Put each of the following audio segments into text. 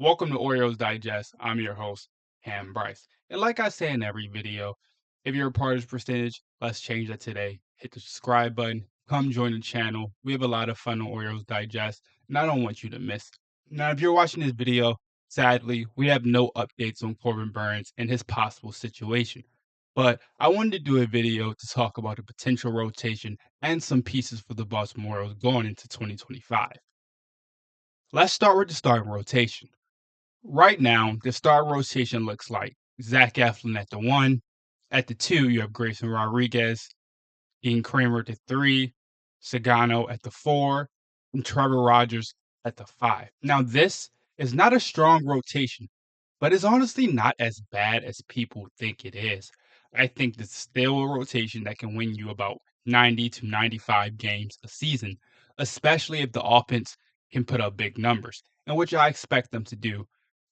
Welcome to Orioles Digest. I'm your host, Kam Brice. And like I say in every video, if you're a part of this percentage, let's change that today. Hit the subscribe button. Come join the channel. We have a lot of fun on Orioles Digest, and I don't want you to miss it. Now, if you're watching this video, sadly, we have no updates on Corbin Burnes and his possible situation. But I wanted to do a video to talk about a potential rotation and some pieces for the Baltimore Orioles going into 2025. Let's start with the starting rotation. Right now, the star rotation looks like Zach Eflin at the 1. At the 2, you have Grayson Rodriguez, Dean Kramer at the 3, Sagano at the 4, and Trevor Rogers at the 5. Now, this is not a strong rotation, but it's honestly not as bad as people think it is. I think it's still a rotation that can win you about 90 to 95 games a season, especially if the offense can put up big numbers, and which I expect them to do.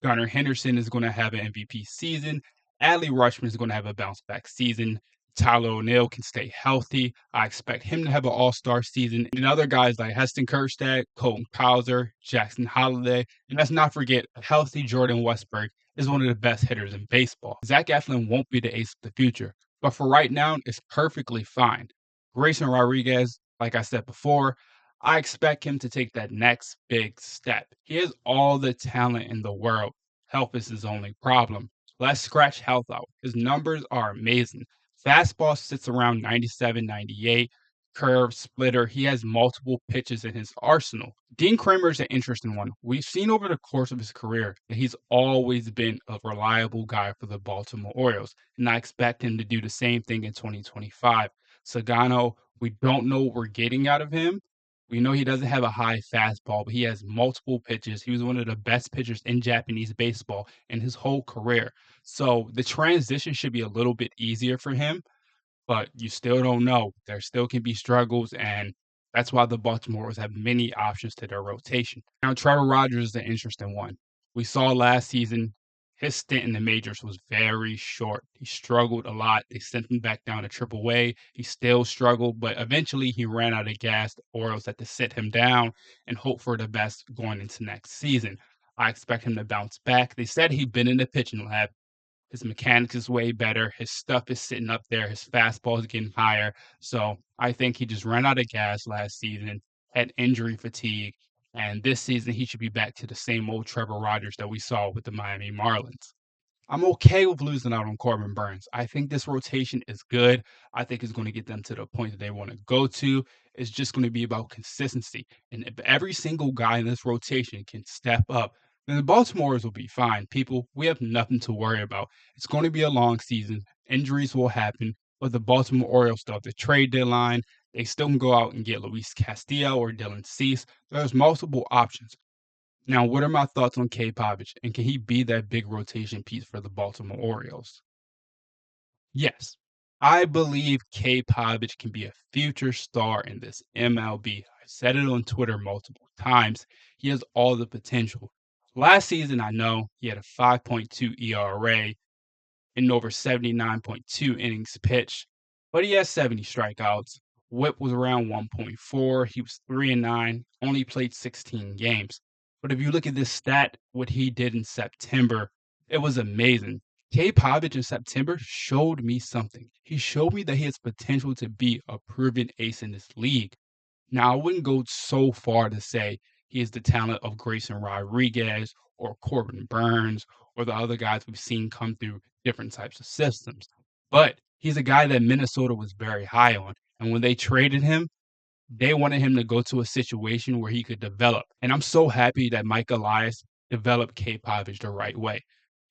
Gunnar Henderson is going to have an MVP season. Adley Rutschman is going to have a bounce back season. Tyler O'Neill can stay healthy. I expect him to have an all-star season. And other guys like Heston Kjerstad, Colton Cowser, Jackson Holliday, and let's not forget a healthy Jordan Westburg is one of the best hitters in baseball. Zach Eflin won't be the ace of the future, but for right now, it's perfectly fine. Grayson Rodriguez, like I said before, I expect him to take that next big step. He has all the talent in the world. Health is his only problem. Let's scratch health out. His numbers are amazing. Fastball sits around 97, 98. Curve, splitter. He has multiple pitches in his arsenal. Dean Kramer is an interesting one. We've seen over the course of his career that he's always been a reliable guy for the Baltimore Orioles, and I expect him to do the same thing in 2025. Sagano, we don't know what we're getting out of him. We know he doesn't have a high fastball, but he has multiple pitches. He was one of the best pitchers in Japanese baseball in his whole career. So the transition should be a little bit easier for him, but you still don't know. There still can be struggles, and that's why the Baltimore Orioles have many options to their rotation. Now, Trevor Rogers is an interesting one. We saw last season his stint in the majors was very short. He struggled a lot. They sent him back down to AAA. He still struggled, but eventually he ran out of gas. The Orioles had to sit him down and hope for the best going into next season. I expect him to bounce back. They said he'd been in the pitching lab. His mechanics is way better. His stuff is sitting up there. His fastball is getting higher. So I think he just ran out of gas last season, had injury fatigue, and this season he should be back to the same old Trevor Rogers that we saw with the Miami Marlins. I'm okay with losing out on Corbin Burnes. I think this rotation is good. I think it's going to get them to the point that they want to go to. It's just going to be about consistency. And if every single guy in this rotation can step up, then the Baltimore's will be fine. People, we have nothing to worry about. It's going to be a long season. Injuries will happen, but the Baltimore Orioles still have the trade deadline. They still can go out and get Luis Castillo or Dylan Cease. There's multiple options. Now, what are my thoughts on Cade Povich, and can he be that big rotation piece for the Baltimore Orioles? Yes, I believe Cade Povich can be a future star in this MLB. I said it on Twitter multiple times. He has all the potential. Last season, I know he had a 5.2 ERA and over 79.2 innings pitched, but he has 70 strikeouts. Whip was around 1.4. He was 3-9, only played 16 games. But if you look at this stat, what he did in September, it was amazing. Cade Povich in September showed me something. He showed me that he has potential to be a proven ace in this league. Now, I wouldn't go so far to say he is the talent of Grayson Rodriguez or Corbin Burnes or the other guys we've seen come through different types of systems. But he's a guy that Minnesota was very high on. And when they traded him, they wanted him to go to a situation where he could develop. And I'm so happy that Mike Elias developed Cade Povich the right way.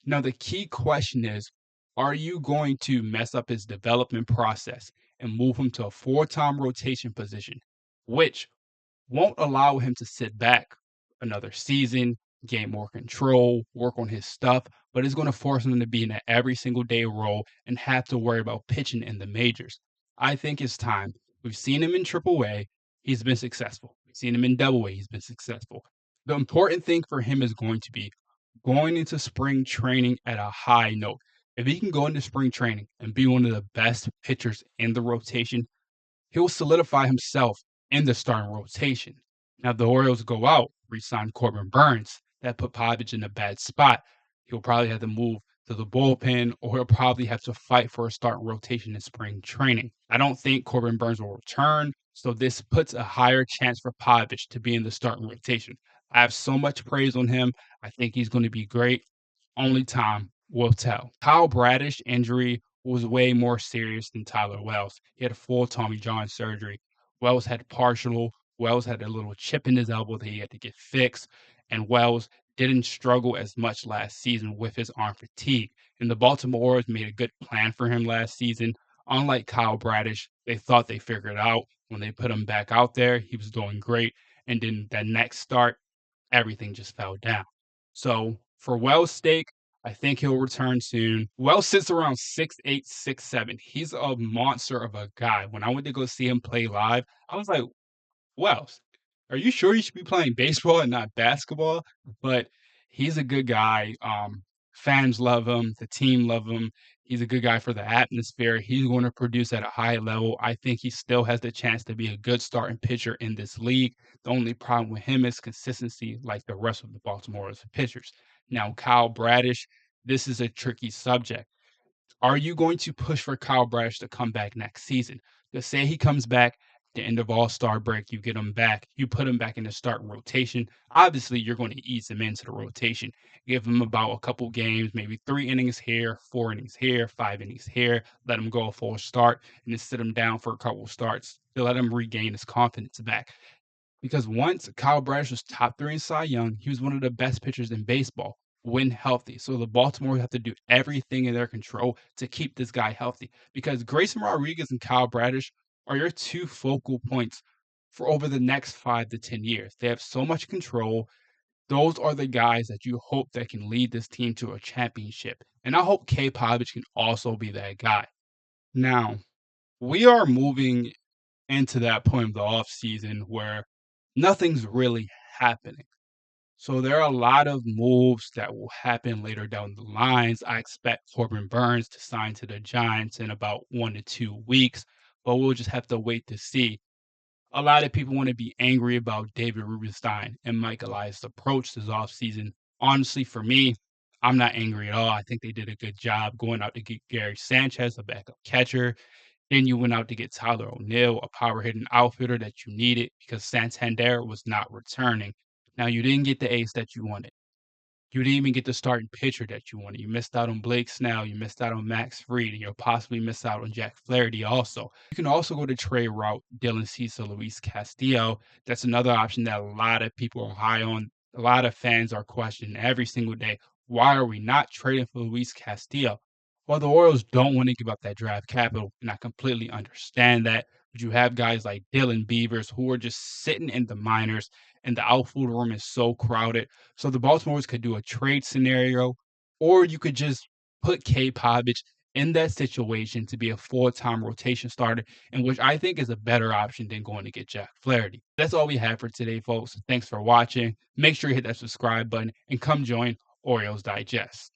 Now, the key question is, are you going to mess up his development process and move him to a full-time rotation position, which won't allow him to sit back another season, gain more control, work on his stuff, but it's going to force him to be in an every single day role and have to worry about pitching in the majors. I think it's time. We've seen him in AAA. He's been successful. We've seen him in Double A. He's been successful. The important thing for him is going to be going into spring training at a high note. If he can go into spring training and be one of the best pitchers in the rotation, he'll solidify himself in the starting rotation. Now, if the Orioles go out, re-sign Corbin Burnes, that put Povich in a bad spot. He'll probably have to move to the bullpen, or he'll probably have to fight for a starting rotation in spring training. I don't think Corbin Burnes will return, so this puts a higher chance for Povich to be in the starting rotation. I have so much praise on him. I think he's going to be great. Only time will tell. Kyle Bradish injury was way more serious than Tyler Wells. He had a full Tommy John surgery. Wells had partial. Wells had a little chip in his elbow that he had to get fixed. And Wells didn't struggle as much last season with his arm fatigue. And the Baltimore Orioles made a good plan for him last season. Unlike Kyle Bradish, they thought they figured it out. When they put him back out there, he was doing great. And then that next start, everything just fell down. So for Wells' sake, I think he'll return soon. Wells sits around 6'8", 6'7". He's a monster of a guy. When I went to go see him play live, I was like, Wells, are you sure you should be playing baseball and not basketball? But he's a good guy. Fans love him. The team love him. He's a good guy for the atmosphere. He's going to produce at a high level. I think he still has the chance to be a good starting pitcher in this league. The only problem with him is consistency, like the rest of the Baltimore Orioles pitchers. Now, Kyle Bradish, this is a tricky subject. Are you going to push for Kyle Bradish to come back next season? Let's say he comes back the end of All-Star break, you get him back, you put him back in the starting rotation. Obviously, you're going to ease him into the rotation. Give him about a couple games, maybe 3 innings here, 4 innings here, 5 innings here. Let him go a full start, and then sit him down for a couple starts to let him regain his confidence back. Because once Kyle Bradish was top 3 in Cy Young, he was one of the best pitchers in baseball when healthy. So the Baltimore have to do everything in their control to keep this guy healthy. Because Grayson Rodriguez and Kyle Bradish are your 2 focal points for over the next 5 to 10 years. They have so much control. Those are the guys that you hope that can lead this team to a championship. And I hope Cade Povich can also be that guy. Now, we are moving into that point of the offseason where nothing's really happening. So there are a lot of moves that will happen later down the lines. I expect Corbin Burnes to sign to the Giants in about 1 to 2 weeks, but we'll just have to wait to see. A lot of people want to be angry about David Rubenstein and Mike Elias' approach this offseason. Honestly, for me, I'm not angry at all. I think they did a good job going out to get Gary Sanchez, a backup catcher. Then you went out to get Tyler O'Neill, a power hitting outfielder that you needed because Santander was not returning. Now, you didn't get the ace that you wanted. You didn't even get the starting pitcher that you wanted. You missed out on Blake Snell. You missed out on Max Fried, and you'll possibly miss out on Jack Flaherty also. You can also go to trade route, Dylan Cease, Luis Castillo. That's another option that a lot of people are high on. A lot of fans are questioning every single day. Why are we not trading for Luis Castillo? Well, the Orioles don't want to give up that draft capital, and I completely understand that. But you have guys like Dylan Beavers who are just sitting in the minors, and the outfield room is so crowded. So the Baltimore's could do a trade scenario, or you could just put Cade Povich in that situation to be a full-time rotation starter, and which I think is a better option than going to get Jack Flaherty. That's all we have for today, folks. Thanks for watching. Make sure you hit that subscribe button and come join Orioles Digest.